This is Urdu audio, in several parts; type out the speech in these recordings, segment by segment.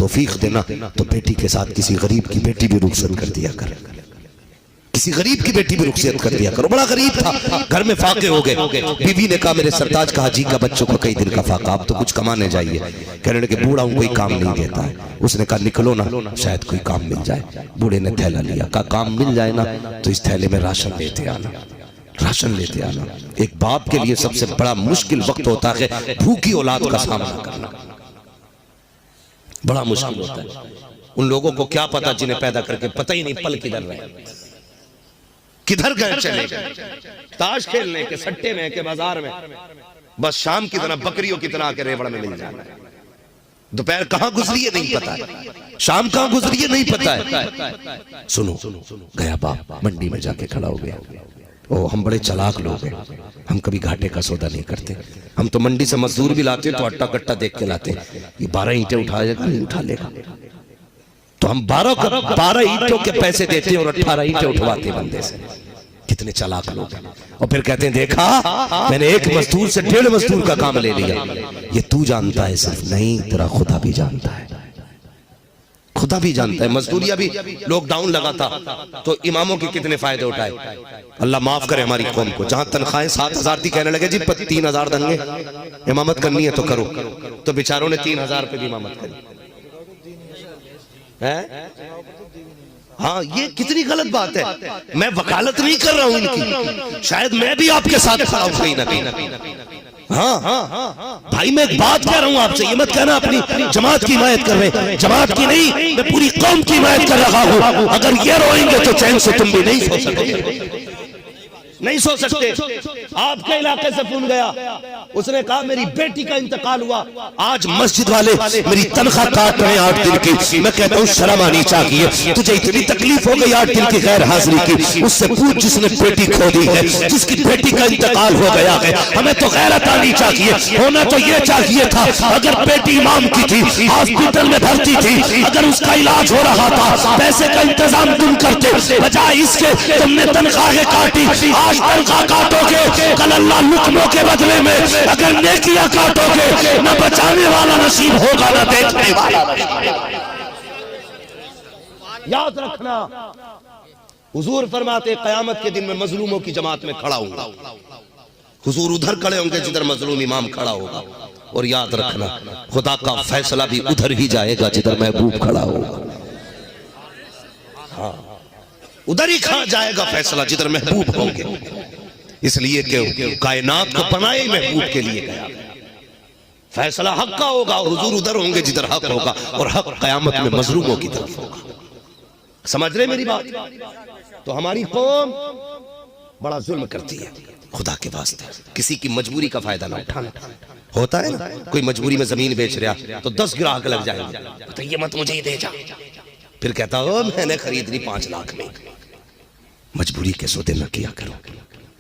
توفیق دینا تو بیٹی کے ساتھ کسی غریب کی بیٹی بھی رخصت کر دیا کر، کسی غریب کی بیٹی بھی رخصت کر دیا کرو. بڑا غریب تھا، گھر میں فاقے ہو گئے. بیوی نے کہا میرے سرتاج کا حاجی کا بچوں کو کئی دن کا فاقہ، اب تو کچھ کمانے جائیے. کہنے لگے بوڑھا ہوں کوئی کام نہیں دیتا ہے. اس نے کہا نکلو نا شاید کوئی کام مل جائے. بوڑھے نے تھیلا لیا، کہا کام مل جائے نا تو اس تھیلے میں راشن لیتے آنا، راشن لیتے آنا. ایک باپ کے لیے سب سے بڑا مشکل وقت ہوتا ہے بھوکی اولاد کا سامنا کرنا، بڑا مشکل ہوتا ہے. ان لوگوں کو کیا پتا جنہیں پیدا کر کے پتہ ہی نہیں پل کدھر رہے، کدھر گئے چلے گئے، تاش کھیلنے کے سٹے میں کے بازار میں، بس شام کی طرح بکریوں کی طرح کے ریوڑ میں مل جانا ہے. دوپہر کہاں گزری ہے نہیں پتا ہے، شام کہاں گزری ہے نہیں پتا ہے. سنو گیا باپ منڈی میں جا کے کھڑا ہو گیا. ہم بڑے چلاک لوگ ہیں، ہم کبھی گھاٹے کا سودا نہیں کرتے. ہم تو منڈی سے مزدور بھی لاتے تو اٹا کٹا دیکھ کے لاتے. یہ 12 اینٹیں اٹھائے گا نہیں اٹھا لے گا، تو ہم 12 اینٹوں کے پیسے دیتے ہیں اور 18 اینٹیں اٹھواتے بندے سے. کتنے چلاک لوگ ہیں. اور پھر کہتے ہیں دیکھا میں نے ایک مزدور سے 1.5 مزدور کا کام لے لیا. یہ تو جانتا ہے صرف نہیں، تیرا خدا بھی جانتا ہے، خدا بھی جانتا ہے. مزدوریہ بھی لوک ڈاؤن لگا تھا تو اماموں کے کتنے فائدے اٹھائے. اللہ معاف کرے ہماری قوم کو. جہاں تنخواہیں 7,000 تھی کہنے لگے جی 3,000 دیں گے، امامت کرنی ہے تو کرو. تو بیچاروں نے 3,000 پہ بھی امامت کری. ہاں یہ کتنی غلط بات ہے. میں وکالت نہیں کر رہا ہوں ان کی، شاید میں بھی آپ کے ساتھ کھڑا ہوں کہیں نہ کہیں. ہاں بھائی میں ایک بات کہہ رہا ہوں آپ سے، یہ مت کہنا اپنی جماعت کی حمایت کر رہے، جماعت کی نہیں، میں پوری قوم کی حمایت کر رہا ہوں. اگر یہ روئیں گے تو چین سے تم بھی نہیں سو سکتے، نہیں سو سکتے. آپ کے علاقے سے فون گیا، اس نے کہا میری بیٹی کا انتقال ہوا، آج مسجد والے میری تنخواہ کاٹ رہے ہیں 8 دن کی. میں کہتا ہوں شرم آنی چاہیے. تجھے اتنی تکلیف ہو گئی 8 دن کی غیر حاضری کی، اس سے پوچھ جس نے بیٹی کھو دی ہے، جس کی بیٹی کا انتقال ہو گیا ہے. ہمیں تو غیرت آنی چاہیے. ہونا تو یہ چاہیے تھا اگر بیٹی امام کی تھی، ہاسپٹل میں بھرتی تھی، اگر اس کا علاج ہو رہا تھا، پیسے کا انتظام تم کرتے، بجائے اس کے تم نے تنخواہیں کاٹی. آج تنخواہ کاٹو گے، کل اللہ لقموں کے بدلے میں اگر نیکیاں کاٹو گے، نہ بچانے والا نصیب ہوگا نہ دیکھنے والا. یاد رکھنا حضور فرماتے قیامت کے دن میں مظلوموں کی جماعت میں کھڑا ہوں گا. حضور ادھر کھڑے ہوں گے جدھر مظلوم امام کھڑا ہوگا. اور یاد رکھنا خدا کا فیصلہ بھی ادھر ہی جائے گا جدھر محبوب کھڑا ہوگا. ہاں ادھر ہی کھا جائے گا فیصلہ جدھر محبوب ہوں گے. اس لیے کہ کائنات کو پناہ محبوب کے لیے گیا. فیصلہ حق کا ہوگا اور حضور ادھر ہوں گے جدھر حق ہوگا، اور حق قیامت میں مظلوموں کی طرف ہوگا. سمجھ رہے میری بات؟ تو ہماری قوم بڑا ظلم کرتی ہے. خدا کے واسطے کسی کی مجبوری کا فائدہ نہ اٹھانا. ہوتا ہے نا کوئی مجبوری میں زمین بیچ رہا تو 10 گراہک لگ جائیں گے، تو یہ مت مجھے ہی دے جا. پھر کہتا ہو میں نے خریدنی 5 لاکھ میں. مجبوری کے سودے نہ کیا کرو.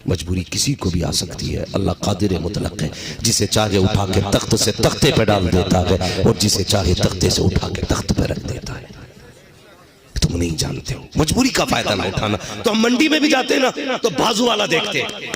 مجبوری کسی کو بھی آ سکتی ہے. اللہ قادر مطلق ہے، جسے چاہے اٹھا کے تخت سے تختے پہ ڈال دیتا ہے اور جسے چاہے تختے سے اٹھا کے تخت پہ رکھ دیتا ہے. تم نہیں جانتے ہو. مجبوری کا فائدہ نہ اٹھانا. تو ہم منڈی میں بھی جاتے ہیں نا تو بازو والا دیکھتے ہیں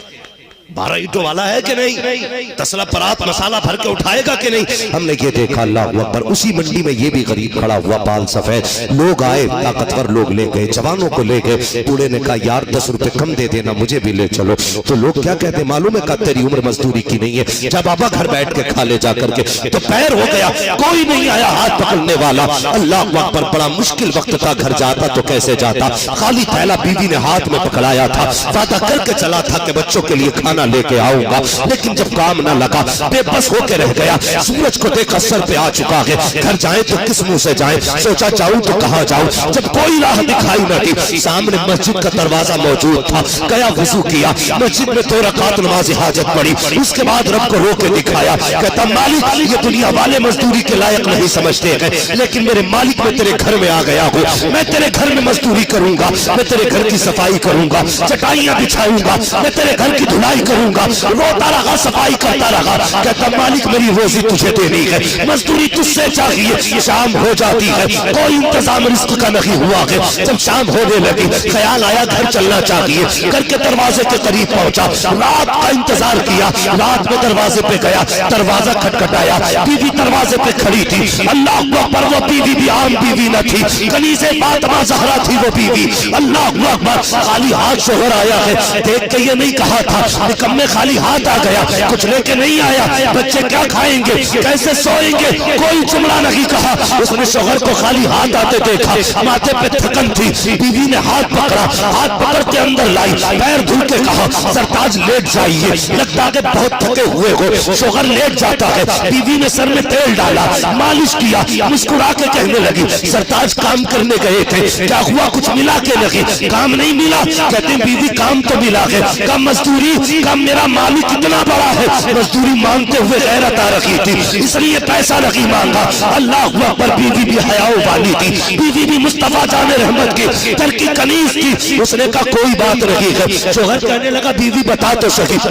12 اینٹوں والا ہے کہ نہیں، تسلا پرات مسالہ بھر کے اٹھائے گا کہ نہیں. ہم نے یہ دیکھا اللہ اکبر. اسی منڈی میں یہ بھی غریب کھڑا ہوا بال سفید. لوگ آئے، طاقتور لوگ لے گئے، جوانوں کو لے گئے. بوڑھے نے کہا یار 10 روپے کم دے دینا، مجھے بھی لے چلو. تو لوگ کیا کہتے ہیں معلوم ہے، کہا تیری عمر مزدوری کی نہیں ہے، جا بابا گھر بیٹھ کے کھا لے جا کر کے. تو پیر ہو گیا، کوئی نہیں آیا ہاتھ پکڑنے والا. اللہ اکبر. بڑا مشکل وقت تھا. گھر جاتا تو کیسے جاتا؟ خالی تھیلا بیوی نے ہاتھ میں پکڑایا تھا. وعدہ کر کے چلا تھا کہ بچوں کے لیے کھانا لے کے آؤں گا، لیکن جب کام نہ لگا بے بس ہو کے رہ گیا. سورج کو دیکھا سر پہ آ چکا ہے. گھر جائیں تو کس منہ سے جائیں؟ سوچا جاؤں تو کہاں جاؤں؟ جب کوئی راہ دکھائی نہ دی، سامنے مسجد کا دروازہ موجود تھا. گیا وضو کیا، مسجد میں 2 رکعت نماز حاجت پڑھی. اس کے بعد رب کو رو کے دکھایا، کہتا مالک یہ دنیا والے مزدوری کے لائق نہیں سمجھتے ہیں، لیکن میرے مالک میں تیرے گھر میں آ گیا ہوں. میں تیرے گھر میں مزدوری کروں گا، میں تیرے گھر کی صفائی کروں گا، چٹائیاں بچھاؤں گا، میں تیرے گھر کی دھلائی کروں گا. روتا رہا, صفائی کرتا رہا. کہتا مالک میری روزی تجھے دینی ہے, مزدوری تجھ سے چاہیے. شام ہو جاتی ہے, کوئی انتظام رزق کا نہیں ہوا ہے. جب شام ہونے لگی خیال آیا گھر چلنا چاہیے. گھر کے دروازے کے قریب پہنچا, رات کا انتظار کیا. رات میں دروازے پہ گیا, دروازہ کھٹکھٹایا, بیوی دروازے پہ کھڑی تھی. اللہ اکبر, وہ بیوی بھی عام بیوی نہ تھی, کنیزہ فاطمہ زہرا تھی وہ بیوی. اللہ اکبر, خالی ہاتھ شوہر آیا ہے. دیکھ کے یہ نہیں کہا تھا نکمے خالی ہاتھ آ گیا, کچھ لے کے نہیں آیا, بچے کیا کھائیں گے, کیسے سوئیں گے, کوئی جملہ نہیں کہا. اس نے شوہر کو خالی ہاتھ آتے دیکھا, ماتھے پہ تھکن تھی. بیوی نے ہاتھ پکڑا, ہاتھ پکڑ کے اندر لائی, پیر دھو کے کہا سرتاج لیٹ جائیے, لگتا کہ بہت تھکے ہوئے ہو. شوہر لیٹ جاتا ہے. بیوی نے سر میں تیل ڈالا, مالش کیا, مسکرا کے کہنے لگی سرتاج کام کرنے گئے تھے, کیا ہوا, کچھ ملا کے نہیں, کام نہیں ملا. کہتے ہیں بیوی کام تو ملا ہے, کام مزدوری, کام میرا مالک اتنا بڑا ہے, مزدوری مانگتے ہوئے غیرت آ رکھی تھی, اس لیے پیسہ نہیں مانگا. اللہ اکبر, بیوی بھی حیاء والی تھی, بیوی بھی مصطفیٰ جان رحمت کی گھر کی کنیز تھی. اس نے کہا کوئی بات نہیں ہے. شوہر کہنے لگا بیوی بتا تو صحیح,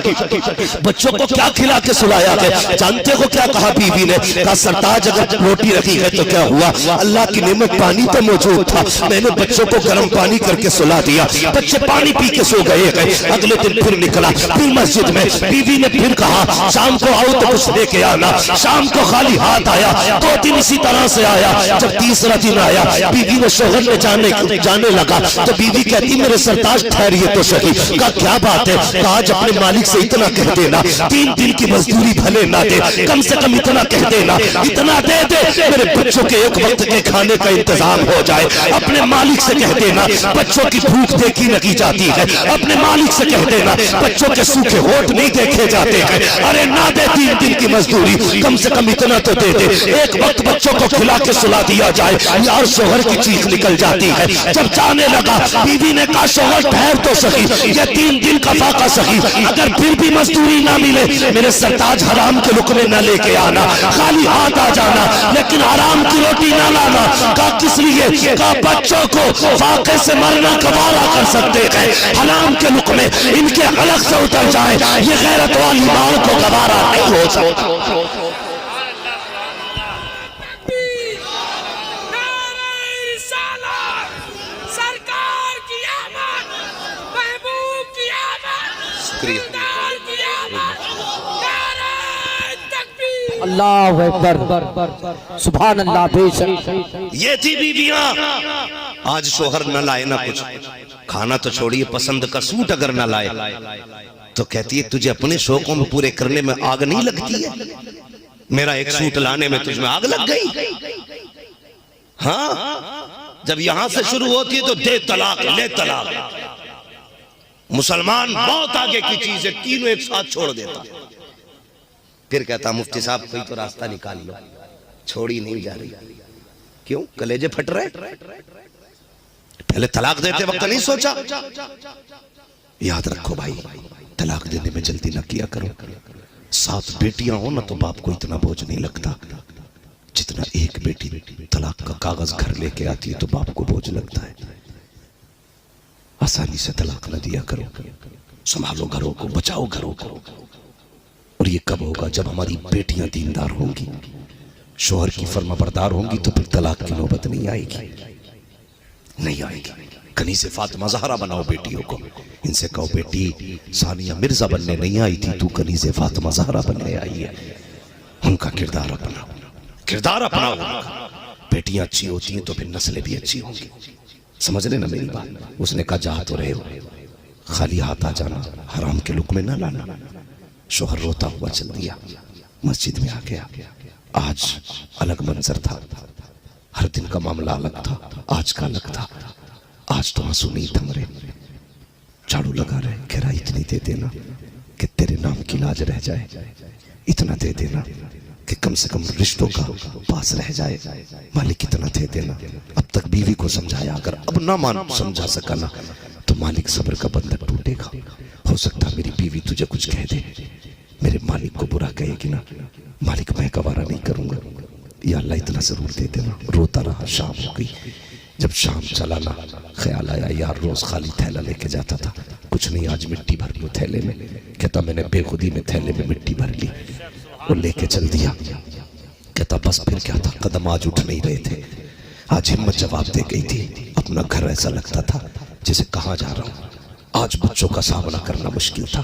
بچوں کو کیا کھلا کے سلایا ہے, جانتے ہو کیا کہا بیوی نے, کہا سرتاج اگر روٹی رکھی ہے تو کیا ہوا, اللہ کی نعمت پانی تو موجود تھا, میں نے بچوں کو گرم پانی کر کے سلا دیا, بچے پانی پی کے سو گئے ہیں. اگلے دن پھر نکلا, پھر مسجد میں بیوی نے پھر کہا شام کو آؤ تو کچھ لے کے آنا. شام کو خالی ہاتھ آیا, 2 دن اسی طرح سے آیا. جب تیسرا دن آیا, بیوی نے شوہر نے جانے لگا تو بیوی کہتی میرے سرتاج ٹھہریے تو صحیح. کہا کیا بات ہے, کہا آج اپنے مالک سے اتنا کہہ دینا, 3 دن کی مزدوری بھلے نہ دے, کم سے کم اتنا کہہ دینا, اتنا دے دے میرے بچوں کے ایک وقت کے کھانے کا انتظام ہو جائے. اپنے مالک سے کہہ دینا بچوں کی بھوک دیکھی نہیں جاتی ہے, اپنے مالک سے کہہ دینا بچوں کے سوکھے ہوٹ نہیں دیکھے جاتے ہیں. ارے نہ دے 3 دن کی مزدوری, کم سے کم اتنا تو دے دے, ایک وقت بچوں کو کھلا کے سلا دیا جائے. یار شوہر کی چیخ نکل جاتی ہے. جب جانے لگا بیوی نے کہا شوہر ٹھہر تو صحیح, یہ 3 دن کا فاقہ صحیح, اگر پھر بھی مزدوری نہ ملے میرے سرتاج حرام کے لقمے نہ لے کے آنا, خالی ہاتھ آ جانا, لیکن حرام کی روٹی نہ لانا. کہا کس لیے, کہا بچوں کو فاقے سے مرنا گوارا کر سکتے ہیں, حرام کے لقمے ان کے حلق سے اتر جائیں, یہ غیرت والی ماں کو گوارا نہیں ہو سکتا. اللہ اکبر, سبحان اللہ, بے شک. یہ تھی بیویاں. آج شوہر نہ لائے نہ کچھ, کھانا تو چھوڑیے, پسند کا سوٹ اگر نہ لائے تو کہتی ہے تجھے اپنے شوقوں میں پورے کرنے میں آگ نہیں لگتی ہے, میرا ایک سوٹ لانے میں تجھ میں آگ لگ گئی. ہاں, جب یہاں سے شروع ہوتی ہے تو دے طلاق, لے طلاق. مسلمان بہت آگے کی چیز ہے, تینوں ایک ساتھ چھوڑ دیتا. پھر کہتا مفتی صاحب کوئی تو راستہ نکال لو, چھوڑی نہیں جا رہی. کیوں, کلیجے پھٹ رہے, پہلے طلاق دیتے وقت نہیں سوچا. یاد رکھو بھائی, طلاق دینے میں جلدی نہ کیا کرو. 7 بیٹیاں ہو نا تو باپ کو اتنا بوجھ نہیں لگتا جتنا ایک بیٹی طلاق کا کاغذ گھر لے کے آتی ہے تو باپ کو بوجھ لگتا ہے. آسانی سے طلاق نہ دیا کرو, سنبھالو گھروں کو, بچاؤ گھروں کو. اور یہ کب ہوگا, جب ہماری بیٹیاں دیندار ہوں گی, شوہر کی فرما بردار ہوں گی, تو پھر طلاق کی نوبت نہیں آئے گی, نہیں آئے گی. کنیزہ فاطمہ زہرا بناؤ بیٹیوں کو, ان سے کہو بیٹی ثانیہ مرزا بننے نہیں آئی تھی, تو کنیزہ فاطمہ زہرا بننے آئی ہے. ان کا کردار اپناؤ, کردار اپناؤ. بیٹیاں اچھی ہوتی ہیں تو پھر نسلیں بھی اچھی ہوں گی. سمجھ لیں نا میری بات. اس نے کہا جہاں تو رہے ہو, خالی ہاتھ آ جانا, حرام کے لقمے نہ لانا. شوہر روتا ہوا چل دیا, مسجد میں آ گیا. آج الگ منظر تھا, ہر دن کا معاملہ الگ تھا, آج کا الگ تھا. آج تو آنسو نہیں تھم رہے, جھاڑو لگا رہے, کہہ رہا اتنی دے دینا کہ تیرے نام کی لاج رہ جائے, اتنا دے دینا کہ کم سے کم رشتوں کا پاس رہ جائے. مالک اتنا دے دینا. اب تک بیوی کو سمجھایا, اگر اب نہ سمجھا سکا نا تو مالک صبر کا بندھن ٹوٹے گا. ہو سکتا میری بیوی تجھے کچھ کہہ دے, میرے مالک کو برا کہے گی نا, مالک میں گوارا نہیں کروں گا, یا اللہ اتنا ضرور دے دینا. روتا رہا, شام ہو گئی. جب شام چلا نا خیال آیا یار روز خالی تھیلا لے کے جاتا تھا, کچھ نہیں، آج مٹی بھر لو تھیلے میں. کہتا میں نے بے خودی میں تھیلے میں مٹی بھر لی اور لے کے چل دیا. کہتا بس پھر کیا تھا، قدم آج اٹھ نہیں رہے تھے. آج ہمت جواب دے گئی تھی. اپنا گھر ایسا لگتا تھا جسے کہاں جا رہا ہوں. آج بچوں کا سامنا کرنا مشکل تھا.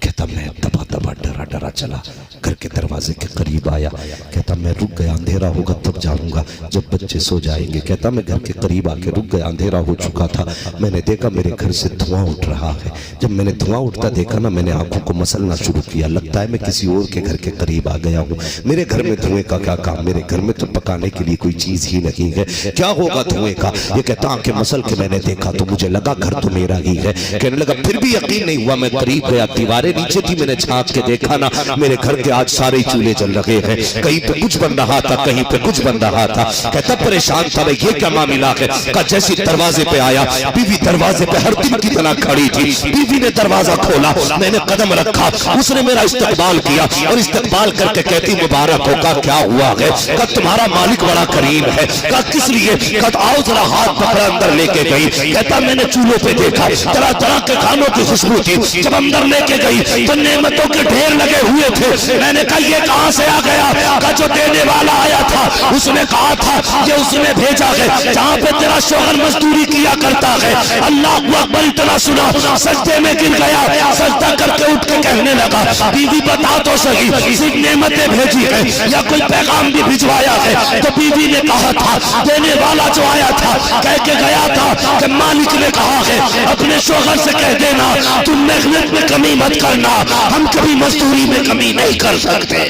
کہتا میں دبا دبا ڈرا ڈرا چلا، گھر کے دروازے کے قریب آیا. کہتا میں رک گیا، اندھیرا ہوگا تب جاؤں گا جب بچے سو جائیں گے. کہتا میں گھر کے قریب آ کے رک گیا، اندھیرا ہو چکا تھا. میں نے دیکھا میرے گھر سے دھواں اٹھ رہا ہے. جب میں نے دھواں اٹھتا دیکھا نا، میں نے آنکھوں کو مسلنا شروع کیا. لگتا ہے میں کسی اور کے گھر کے قریب آ گیا ہوں. میرے گھر میں دھوئیں کا کیا کام، میرے گھر میں تو پکانے کے لیے کوئی چیز ہی نہیں ہے. کیا ہوگا دھوئیں کا؟ یہ کہتا آنکھیں مسل کے میں نے دیکھا تو مجھے لگا گھر تو میرا ہی ہے. کہنے لگا پھر بھی یقین نہیں ہوا. میں قریب گیا، دیواریں نیچے تھی. میں نے چھانک کے دیکھا نا، میرے گھر کے آج سارے چولہے جل رہے ہیں. کہیں پہ کچھ بن رہا تھا، کہیں پہ کچھ بن رہا تھا. کہتا پریشان تھا میں، یہ کیا معاملہ ہے. کہا جیسے دروازے پہ آیا، بیوی دروازے پہ ہر دن کی طرح کھڑی تھی. بیوی نے دروازہ کھولا، میں نے قدم رکھا، اس نے میرا استقبال کیا اور استقبال کر کے کہتی مبارک ہو. کہا کیا ہوا ہے؟ کہا تمہارا مالک بڑا کریم ہے. کہا کس لیے؟ کہا آؤ ذرا. ہاتھ پکڑا اندر لے کے گئی. کہتا میں نے چولہوں پہ دیکھا طرح طرح کے کھانوں کی خوشبو تھی. جب اندر لے کے گئی تو نعمتوں کے ڈھیر لگے ہوئے تھے. میں نے کہا یہ کہاں سے آ گیا؟ کہا جو دینے والا آیا تھا اس نے کہا تھا یہ اس نے بھیجا ہے. جہاں پہ تیرا شوہر مزدوری کیا کرتا ہے. اللہ اکبر اتنا سنا، سجدے میں گر گیا. سجدہ کر کے اٹھ کے کہنے لگا بیوی بتا تو صحیح، صرف نعمتیں بھیجی ہے یا کوئی پیغام بھی بھجوایا ہے؟ تو بیوی نے کہا تھا دینے والا جو آیا تھا کہہ کے گیا تھا کہ مالک نے کہا ہے اپنے شوہر سے کہہ دینا تم محنت میں کمی مت کرنا، ہم کبھی مزدوری میں کمی نہیں کر سکتے.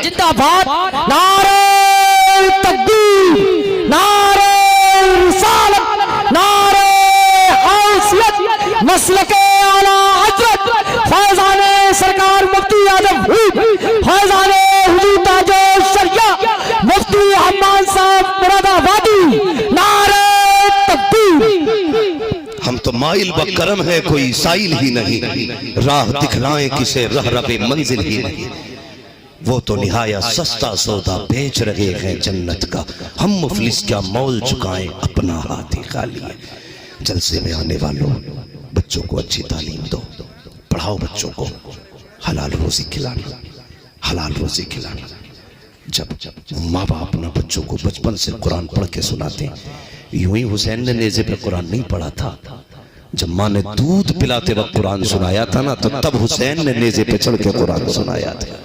زندہ باد. نعرہ تکبیر، نعرہ رسالت، نعرہ حیثیت، مسلک اعلی حضرت فیضان سرکار مفتی اعظم فیضان حضور تاج الشریعہ مفتی حماد صاحب مراد آبادی. نعرہ تکبیر. ہم تو مائل بکرم ہے، کوئی سائل ہی نہیں. راہ دکھلائیں کسے رہرب منزل ہی نہیں. وہ تو نہایت سستا سودا بیچ رہے ہیں جنت کا. ہم مفلس کیا مول چکائیں، اپنا ہاتھ ہی خالی ہے. جلسے میں آنے والوں بچوں کو اچھی تعلیم دو، پڑھاؤ بچوں کو، حلال روزی کھلانا، حلال روزی کھلانا. جب ماں باپ اپنا بچوں کو بچپن سے قرآن پڑھ کے سناتے ہیں. یوں ہی حسین نے نیزے پہ قرآن نہیں پڑھا تھا. جب ماں نے دودھ پلاتے وقت قرآن سنایا تھا نا، تو تب حسین نے نیزے پہ چڑھ کے قرآن سنایا تھا.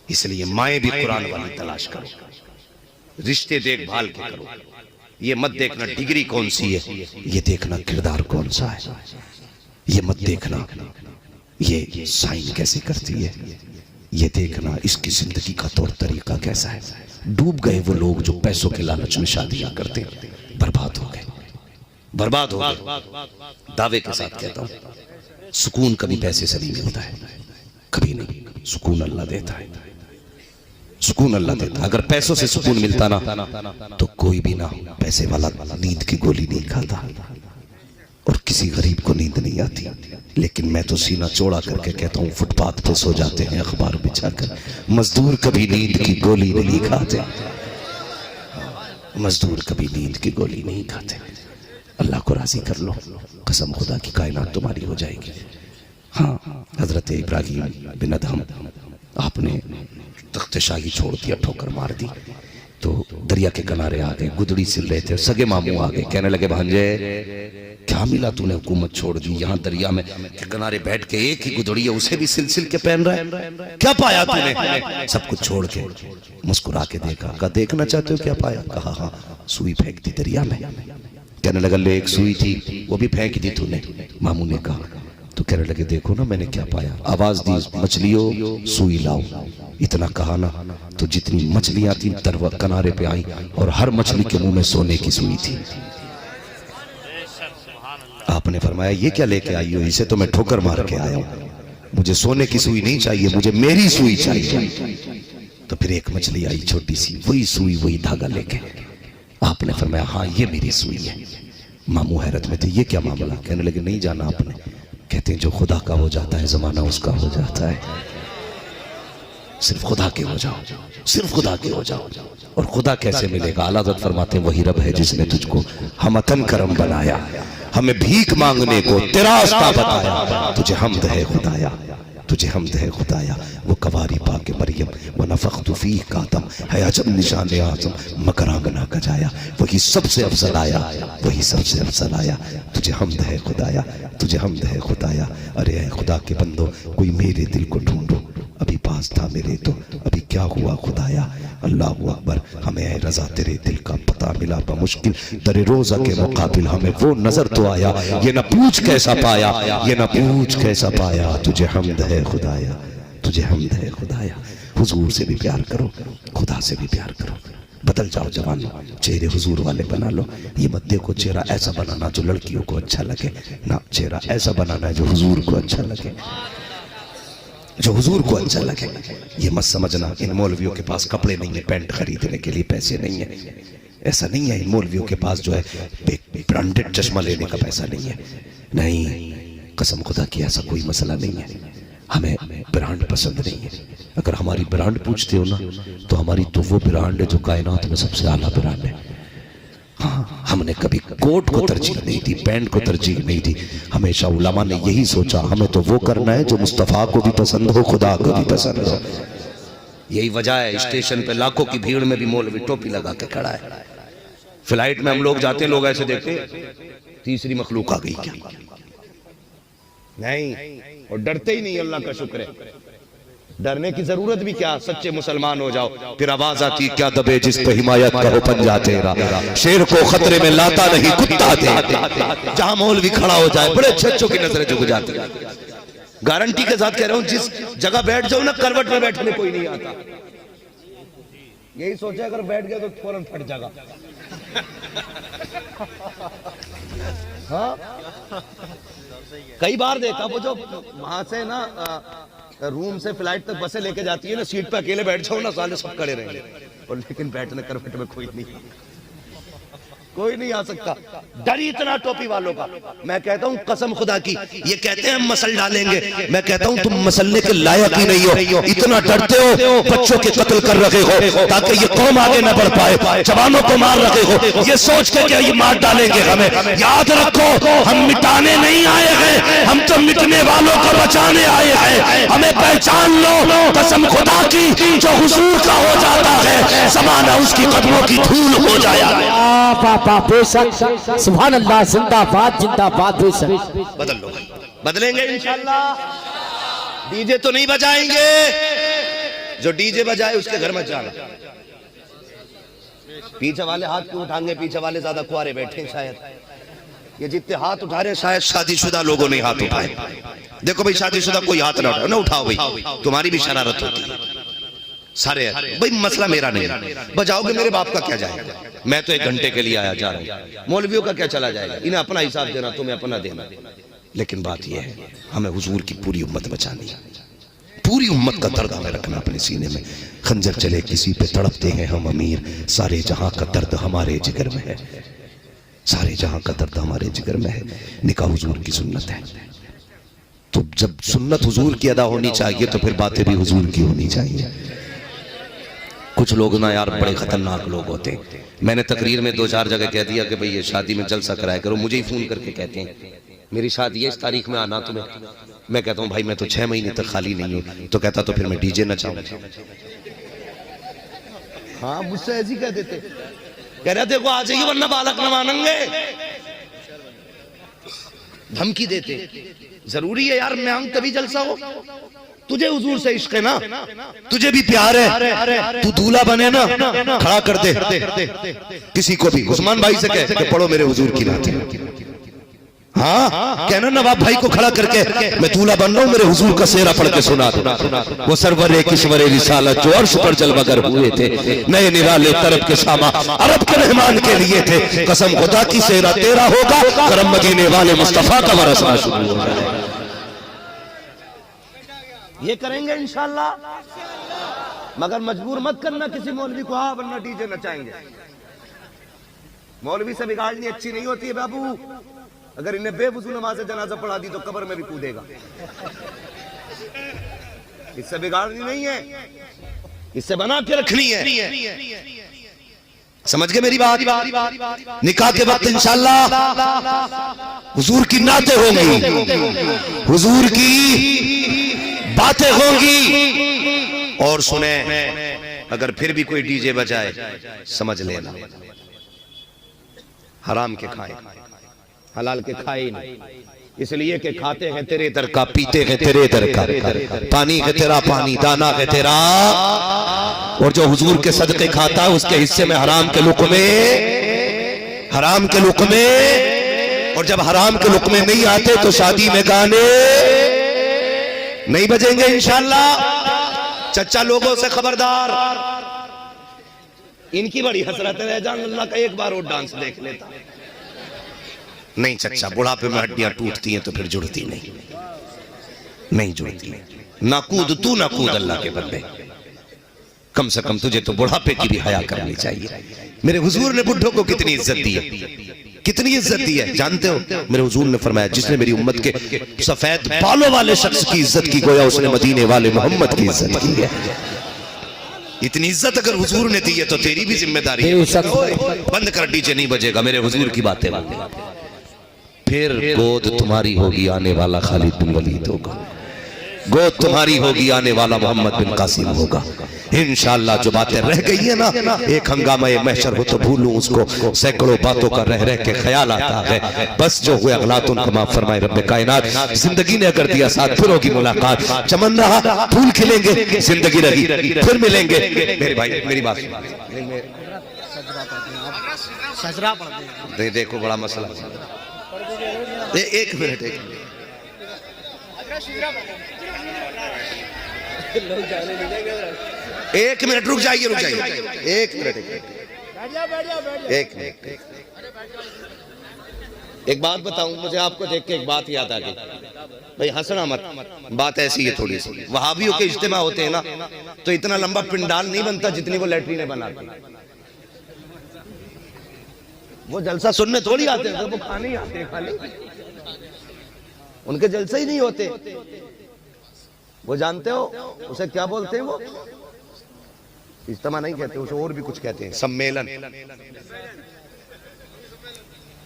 اس لیے مائیں بھی قرآن والی تلاش کرو، رشتے دیکھ بھال کے کرو. یہ مت دیکھنا ڈگری کون سی ہے، یہ دیکھنا کردار کون سا ہے. یہ مت دیکھنا یہ سائن کیسے کرتی ہے، یہ دیکھنا اس کی زندگی کا طور طریقہ کیسا ہے. ڈوب گئے وہ لوگ جو پیسوں کے لالچ میں شادیاں کرتے، برباد ہو گئے، برباد ہو گئے. دعوے کے ساتھ کہتا ہوں سکون کبھی پیسے سے نہیں ملتا ہے، کبھی نہیں. سکون اللہ دیتا ہے، سکون اللہ دیتا ہے. اگر پیسوں سے سکون ملتا نا تو کوئی بھی نہ پیسے والا نیند کی گولی نہیں کھاتا اور کسی غریب کو نیند نہیں آتی. لیکن میں تو سینہ چوڑا کر کے کہتا ہوں فٹ پاتھ پہ سو جاتے ہیں اخبار بچھا کر. مزدور کبھی نیند کی گولی نہیں کھاتے، مزدور کبھی نیند کی گولی نہیں کھاتے. اللہ کو راضی کر لو، قسم خدا کی کائنات تمہاری ہو جائے گی. ہاں حضرت ابراہیم بن ادہم آپ نے تخت شاہی چھوڑ دیا، ٹھوکر مار دی تو دریا کے کنارے آ گئے. گدڑی سل رہے تھے، سگے ماموں آ گئے، کہنے لگے بھانجے کیا ملا تو نے حکومت چھوڑ دی، یہاں دریا میں کے کنارے بیٹھ کے ایک ہی گدڑی ہے اسے بھی سل سل کے پہن رہا ہے، کیا پایا تو نے؟ سب کچھ چھوڑ کے مسکرا کے دیکھا. کہا دیکھنا چاہتے ہو کیا پایا؟ کہا ہاں سوئی پھینک دی دریا میں. کہنے لگا لے ایک سوئی تھی وہ بھی پھینک دی تو نے. ماموں نے کہا تو کہنے لگے دیکھو نا میں نے کیا پایا. آواز دی مچھلیوں سوئی لاؤ. اتنا کہا نا تو جتنی مچھلیاں تھیں کنارے پہ آئیں اور ہر مچھلی کے منہ میں سونے کی سوئی تھی. آپ نے فرمایا یہ کیا لے کے آئی ہو؟ اسے تو میں ٹھوکر مار کے آیا ہوں، مجھے سونے کی سوئی نہیں چاہیے، مجھے میری سوئی چاہیے. تو پھر ایک مچھلی آئی چھوٹی سی، وہی سوئی وہی دھاگا لے کے. آپ نے فرمایا ہاں یہ میری سوئی ہے. ماموں حیرت میں تھے یہ کیا معاملہ؟ کہنے لگے نہیں جانا آپ نے. کہتے ہیں جو خدا کا ہو جاتا ہے زمانہ اس کا ہو جاتا ہے. صرف خدا کے ہو جاؤ، صرف خدا کے ہو جاؤ. اور خدا کیسے ملے گا؟ اعلیٰ حضرت فرماتے ہیں وہی رب ہے جس نے تجھ کو ہمتن کرم بنایا. ہمیں بھیک مانگنے کو تیرا راستہ بتایا. تجھے حمد ہے خدایا, تجھے حمد ہے خدایا. وہ کواری پاک مریم ونفخت فیہ کا دم ہے عجب نشان اعظم مگر آنگنا کا جایا. وہی سب سے افضل آیا, وہی سب سے افضل آیا. تجھے حمد ہے خدایا, تجھے حمد ہے خدایا. ارے اے خدا کے بندو, کوئی میرے دل کو ڈھونڈو, ابھی پاس تھا میرے تو ابھی کیا ہوا خدایا. اللہ اکبر. ہمیں اے رضا تیرے دل کا پتہ ملا بمشکل, در روزہ کے مقابل ہمیں وہ نظر تو آیا. یہ نہ پوچھ کیسا پایا, یہ نہ پوچھ کیسا پایا. تجھے حمد ہے خدایا, تجھے حمد ہے خدایا. حضور سے بھی پیار کرو, خدا سے بھی پیار کرو. بدل جاؤ جوانوں, چہرے حضور والے بنا لو. یہ مت دیکھو چہرہ ایسا بنانا جو لڑکیوں کو اچھا لگے, نہ چہرہ ایسا بنانا ہے جو حضور کو اچھا لگے, جو حضور کو اچھا لگے. یہ مت سمجھنا ان مولویوں کے پاس کپڑے نہیں ہیں, پینٹ خریدنے کے لیے پیسے نہیں ہیں. ایسا نہیں ہے. ان مولویوں کے پاس جو ہے برانڈڈ چشمہ لینے کا پیسہ نہیں ہے. نہیں, قسم خدا کی ایسا کوئی مسئلہ نہیں ہے. ہمیں برانڈ پسند نہیں ہے. اگر ہماری برانڈ پوچھتے ہو نا تو ہماری تو وہ برانڈ ہے جو کائنات میں سب سے اعلیٰ برانڈ ہے. ہاں, ہم نے کبھی کوٹ کو ترجیح نہیں دی, پینٹ کو ترجیح نہیں دی. ہمیشہ علماء نے یہی سوچا ہمیں تو وہ کرنا ہے جو مصطفیٰ کو بھی پسند ہو, خدا کو بھی پسند ہو. یہی وجہ ہے اسٹیشن پہ لاکھوں کی بھیڑ میں بھی مولوی ٹوپی لگا کے کھڑا ہے. فلائٹ میں ہم لوگ جاتے ہیں, لوگ ایسے دیکھتے تیسری مخلوق آ گئی کیا, نہیں, اور ڈرتے ہی نہیں. اللہ کا شکر ہے, ڈرنے کی ضرورت بھی کیا, سچے مسلمان ہو جاؤ. پھر آواز آتی کیا دبے جس پہ حمایت کا ہو پنجہ تیرا, شیر کو خطرے میں لاتا نہیں کتا تیرا. جہاں مولوی کھڑا ہو جائے بڑے اچھے اچھوں کی نظریں جھک جاتی. گارنٹی کے ساتھ کہہ رہا ہوں, جس جگہ بیٹھ جاؤ نا کروٹ میں بیٹھنے کوئی نہیں آتا. یہی سوچے اگر بیٹھ گیا تو فوراً پھٹ جائے گا. ہاں, کئی بار دیکھا وہ جو وہاں سے نا روم سے فلائٹ تک بسیں لے کے جاتی ہے نا, سیٹ پہ اکیلے بیٹھ جاؤ نا, سالے سب کھڑے رہیں گے, اور لیکن بیٹھنے کروٹ میں کوئی نہیں آ سکتا. ڈر اتنا ٹوپی والوں کا. میں کہتا ہوں قسم خدا کی, یہ کہتے ہیں ہم مسل ڈالیں گے, میں کہتا ہوں تم مسلنے کے لائق ہی نہیں ہو. اتنا ڈرتے ہو, بچوں کے قتل کر رہے ہو تاکہ یہ قوم آگے نہ بڑھ پائے, جوانوں کو مار رہے ہو, یہ سوچ کے کہ یہ مار ڈالیں گے ہمیں. یاد رکھو ہم مٹانے نہیں آئے ہیں, ہم تو مٹنے والوں کو بچانے آئے ہیں. ہمیں پہچان لو, قسم خدا کی, جو حضور کا ہو جاتا ہے زمانہ اس کی قدموں کی دھول ہو جایا. بے شک, سبحان اللہ, زندہ باد, زندہ باد. بے شک بدل لو, بدلیں گے انشاءاللہ. ڈی جے تو نہیں بجائیں گے, جو ڈی جے بجائے اس کے گھر میں جانا. پیچھے والے ہاتھ کیوں اٹھائیں گے, پیچھے والے زیادہ کوارے بیٹھے شاید. یہ جتنے ہاتھ اٹھا رہے شاید شادی شدہ لوگوں نے ہاتھ اٹھائے. دیکھو بھئی شادی شدہ کوئی ہاتھ نہ اٹھاؤ بھئی, تمہاری بھی شرارت ہوتی ہے. سارے بھئی مسئلہ میرا نہیں, بجاؤ گے میرے باپ کا کیا جائے گا, میں تو 1 گھنٹے کے لیے آیا جا رہا ہوں. مولویوں کا کیا چلا جائے گا, انہیں اپنا حساب دینا, تمہیں اپنا دینا. لیکن بات یہ ہے ہمیں حضور کی پوری امت بچانی ہے. پوری امت کا درد ہمیں رکھنا اپنے سینے میں. خنجر چلے کسی پہ تڑپتے ہیں ہم امیر, سارے جہاں کا درد ہمارے جگر میں ہے, سارے جہاں کا درد ہمارے جگر میں ہے. نکاح حضور کی سنت ہے, تو جب سنت حضور کی ادا ہونی چاہیے تو پھر باتیں بھی حضور کی ہونی چاہیے. کچھ لوگ نا یار بڑے خطرناک لوگ ہوتے ہیں. میں نے تقریر میں 2-4 جگہ کہہ دیا کہ بھئی یہ شادی میں جلسہ کرایا کرو. مجھے ہی فون کر کے کہتے ہیں میری شادی ہے اس تاریخ میں آنا تمہیں. میں کہتا ہوں بھائی میں تو 6 مہینے تک خالی نہیں ہوں. تو کہتا تو پھر میں ڈی جے نہ چاہوں. ہاں مجھ سے ایسی کہہ دیتے, کہہ رہے دیکھو آ جائیے ورنہ بالک نہ مانیں گے, دھمکی دیتے. ضروری ہے یار مہنگ تبھی جلسہ ہو. تجھے حضور سے عشق ہے نا, تجھے بھی پیار ہے, تو دولہا بنے نا, کھڑا کر دے کسی کو بھی. عثمان بھائی سے کہہ کہ پڑھو میرے حضور کی نعت. ہاں کہنا نواب بھائی کو کھڑا کر کے میں دولہا بن رہا ہوں, میرے حضور کا سیرہ پڑھ کے سنا دو. وہ سرور کشور رسالت جو عرش پر جلوگر ہوئے تھے, نئے نرالے طرف کے ساما عرب کے مہمان کے لیے تھے. قسم خدا کی سیرہ تیرا ہوگا, کرم مدینے والے مصطفیٰ کا ورثہ شروع ہو جائے. یہ کریں گے انشاءاللہ, مگر مجبور مت کرنا کسی مولوی کو, ہاں ورنہ ڈی جے نچائیں گے. مولوی سے بگاڑنی اچھی نہیں ہوتی ہے بابو. اگر انہیں بے وضو نماز جنازہ پڑھا دی تو قبر میں بھی کودے گا. اس سے بگاڑنی نہیں ہے, اس سے بنا کے رکھنی ہے. سمجھ گئے میری بات؟ نکاح کے وقت انشاءاللہ حضور کی نعتیں ہوں گی، حضور کی باتیں ہوں گی، اور سنیں اگر پھر بھی کوئی ڈی جے بجائے سمجھ لینا حرام کے کھائے، حلال کے کھائے ہی نہیں، اس لیے کہ کھاتے ہیں تیرے در کا، پیتے ہیں تیرے در کا، پانی ہے تیرا پانی، دانا ہے تیرا، اور جو حضور کے صدقے کھاتا ہے اس کے حصے میں حرام کے لقمے، حرام کے لقمے، اور جب حرام کے لقمے نہیں آتے تو شادی میں گانے نہیں بجیں گے انشاءاللہ۔ چچا لوگوں سے خبردار، ان کی بڑی حسرت ہے جان اللہ کا ایک بار وہ ڈانس دیکھ لیتا، نہیں چچا بڑھاپے میں ہڈیاں ٹوٹتی ہیں تو پھر جڑتی نہیں جڑتی، نہ کود تو نہ کود اللہ کے بندے، کم سے کم تجھے تو بڑھاپے کی بھی حیا کرنی چاہیے۔ میرے حضور نے بڈھوں کو کتنی عزت دی ہے، کتنی عزت دی ہے جانتے ہو؟ میرے حضور نے فرمایا جس نے میری امت کے سفید بالوں والے شخص کی عزت کی گویا اس نے مدینے والے محمد کی عزت کی ہے۔ اتنی عزت اگر حضور نے دی ہے تو تیری بھی ذمہ داری ہے۔ بند کر ڈی جے نہیں بجے گا، میرے حضور کی باتیں پھر گود تمہاری ہوگی آنے والا خالد بن ولید ہوگا، گود تمہاری ہوگی آنے والا محمد بن قاسم ہوگا انشاءاللہ۔ جو باتیں رہ گئی ہیں نا، ایک ہنگامہ محشر ہو تو بھولوں اس کو، سینکڑوں باتوں کا رہ رہ کے خیال آتا ہے، بس جو ہوئے اغلاط ان کو معاف فرمائے رب کائنات۔ زندگی نے اگر دیا ساتھ پھر ہوگی ملاقات، چمن رہا پھول کھلیں گے، زندگی رہی پھر ملیں گے۔ میرے بھائی میری بات دیکھو بڑا مسئلہ، ایک منٹ ایک منٹ رک جائیے ایک منٹ ایک بات بتاؤں، مجھے آپ کو دیکھ کے ایک بات یاد آ گئی، بھئی ہنسنا مت، بات ایسی ہے تھوڑی سی۔ وہابیوں کے اجتماع ہوتے ہیں نا تو اتنا لمبا پنڈال نہیں بنتا جتنی وہ لیٹرینیں بناتے ہیں، وہ جلسہ سننے تھوڑی آتے ہیں، وہ کھانے ہی آتے ہیں، خالی ان کے جلسے ہی نہیں ہوتے۔ وہ جانتے ہو اسے کیا بولتے ہیں؟ وہ اجتماع نہیں کہتے، اسے اور بھی کچھ کہتے ہیں، سمیلن۔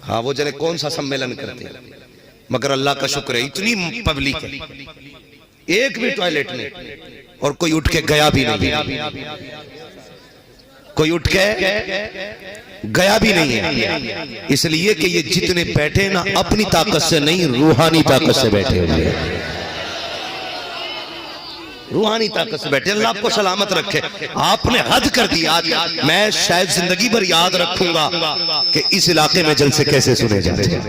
ہاں وہ جنے کون سا سمیلن کرتے ہیں، مگر اللہ کا شکر ہے اتنی پبلک ہے، ایک بھی ٹوائلٹ نہیں، اور کوئی اٹھ کے گیا بھی نہیں، کوئی اٹھ کے گیا بھی نہیں ہے، اس لیے کہ یہ جتنے بیٹھے نا اپنی طاقت سے نہیں روحانی طاقت سے بیٹھے ہوئے ہیں، روحانی طاقت سے بیٹھے۔ اللہ آپ کو سلامت رکھے، آپ نے حد کر دیا۔ میں شاید زندگی بھر یاد رکھوں گا کہ اس علاقے میں جلسے کیسے سنے جاتے ہیں،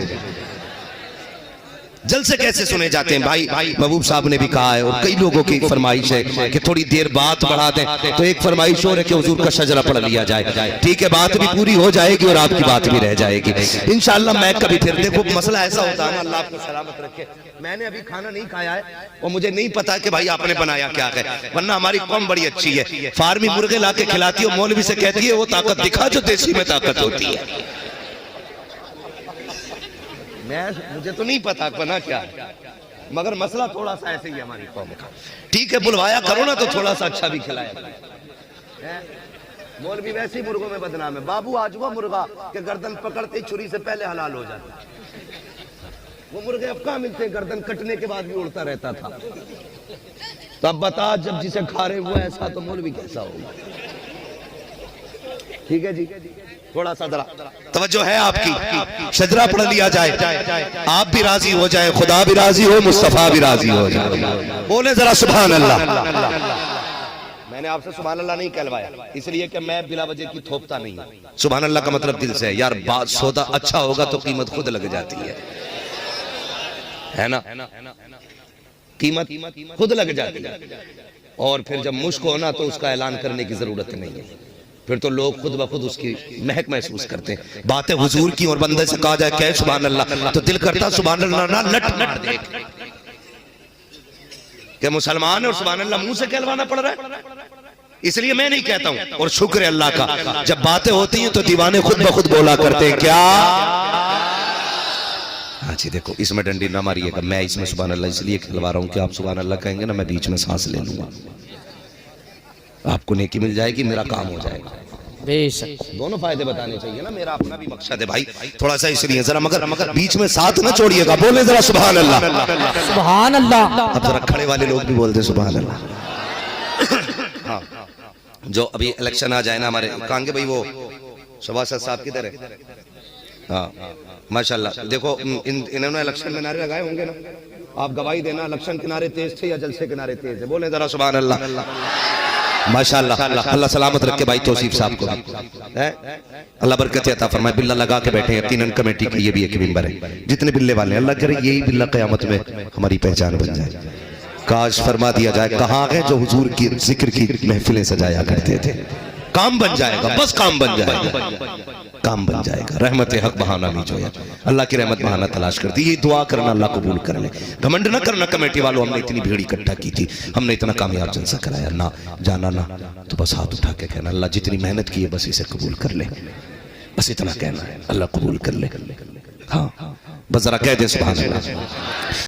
جلسے کیسے سنے جاتے ہیں۔ بھائی محبوب صاحب نے بھی کہا ہے، اور کئی لوگوں کی فرمائش ہے کہ تھوڑی دیر بات بڑھا دیں، تو ایک فرمائش اور ہے کہ حضور کا شجرہ پڑھ لیا جائے، ٹھیک ہے، بات بھی پوری ہو جائے گی اور آپ کی بات بھی رہ جائے گی انشاءاللہ۔ میں کبھی پھر دیکھو مسئلہ ایسا ہوتا ہے، اللہ آپ کو سلامت رکھے، میں نے ابھی کھانا نہیں کھایا ہے اور مجھے نہیں پتا کہ بھائی آپ نے بنایا کیا ہے، ورنہ ہماری قوم بڑی اچھی ہے، فارمی مرغے لا کے کھلاتی ہے، مولوی سے کہتی ہے وہ طاقت دکھا جو دیسی میں طاقت ہوتی ہے۔ مجھے تو نہیں پتا بنا کیا ہے، مگر مسئلہ تھوڑا سا ایسے ہی ہماری قوم کا، ٹھیک ہے، بلوایا کرو نا تو تھوڑا سا اچھا بھی کھلایا۔ مولوی ویسے ہی مرغوں میں بدنام ہے، بابو آج وہ مرغا کہ گردن پکڑتے چھری سے پہلے حلال ہو جاتا، وہ مرغے اب کہاں ملتے ہیں، گردن کٹنے کے بعد بھی اڑتا رہتا تھا۔ تو اب بتا جب جسے کھا رہے وہ ایسا تو مولوی کیسا ہوگا؟ ٹھیک ہے جی، تھوڑا سا ذرا توجہ ہے آپ کی، شجرہ پڑھ لیا جائے، آپ بھی راضی ہو جائے، خدا بھی راضی ہو، مصطفیٰ بھی راضی ہو جائے، بولے ذرا سبحان اللہ۔ میں نے آپ سے سبحان اللہ نہیں کہلوایا اس لیے کہ میں بلا وجہ کی تھوپتا نہیں ہوں، سبحان اللہ کا مطلب دل سے ہے، یار بات سودا اچھا ہوگا تو قیمت خود لگ جاتی ہے نا، قیمت خود لگ جاتی ہے، اور پھر جب مشک ہونا تو اس کا اعلان کرنے کی ضرورت نہیں ہے، پھر تو لوگ خود بخود اس کی مہک محسوس کرتے ہیں۔ باتیں حضور کی اور بندے سے کہا جائے کہ سبحان اللہ تو دل کرتا سبحان اللہ نہ لٹ لٹ دیکھ کہ مسلمان ہے اور سبحان اللہ منہ سے کہلوانا پڑ رہا ہے، اس لیے میں نہیں کہتا ہوں، اور شکر ہے اللہ کا جب باتیں ہوتی ہیں تو دیوانے خود بخود بولا کرتے ہیں کیا؟ ہاں جی دیکھو اس میں ڈنڈی نہ ماریے گا، میں اس میں سبحان اللہ اس لیے کھلوا رہا ہوں کہ آپ سبحان اللہ کہیں گے نا میں بیچ میں سانس لے لوں گا، آپ کو نیکی مل جائے گی، میرا کام ہو جائے گا، بے شک دونوں فائدے بتانے چاہیے نا، میرا اپنا بھی مقصد ہے بھائی تھوڑا سا اس لیے ذرا مگر بیچ میں ساتھ نہ چھوڑیے گا، بولے ذرا سبحان اللہ۔ سبحان اللہ۔ اب ذرا کھڑے والے لوگ بھی بولتے سبحان اللہ۔ ہاں جو ابھی الیکشن آ جائے نا ہمارے کہاں گے بھائی وہ شباسد صاحب کدھر ہے؟ ہاں ماشاءاللہ دیکھو انہوں نے الیکشن میں نعرے لگائے ہوں گے نا، آپ گواہی دینا الیکشن کے نعرے تیز تھے یا جلسے کے نعرے تیز ہے، بولیں ذرا سبحان اللہ۔ ماشاءاللہ اللہ سلامت رکھے بھائی توصیف صاحب کو، اللہ برکت عطا فرمائے۔ بلہ لگا کے بیٹھے ہیں، یقیناً کمیٹی کے یہ بھی ایک ممبر ہے، جتنے بلے والے ہیں اللہ کرے یہی بلہ قیامت میں ہماری پہچان بن جائے۔ کاش فرما دیا جائے کہاں گئے جو حضور کی ذکر کی محفلیں سجایا کرتے تھے، کام بن جائے گا، بس کام بن جائے گا، کام بن جائے گا۔ رحمت حق بہانہ نہیں جو ہے، اللہ کی رحمت بہانہ تلاش کرتی، یہ دعا کرنا اللہ قبول کر لے۔ گھمنڈ نہ کرنا کمیٹی والوں، ہم نے اتنی بھیڑ اکٹھا کی تھی، ہم نے اتنا کامیاب جلسہ کرایا، نہ جانا نہ تو بس ہاتھ اٹھا کے کہنا اللہ جتنی محنت کی ہے بس اسے قبول کر لے، بس اتنا کہنا ہے اللہ قبول کر لے۔ ہاں بس ذرا کہہ دیں سبحان اللہ۔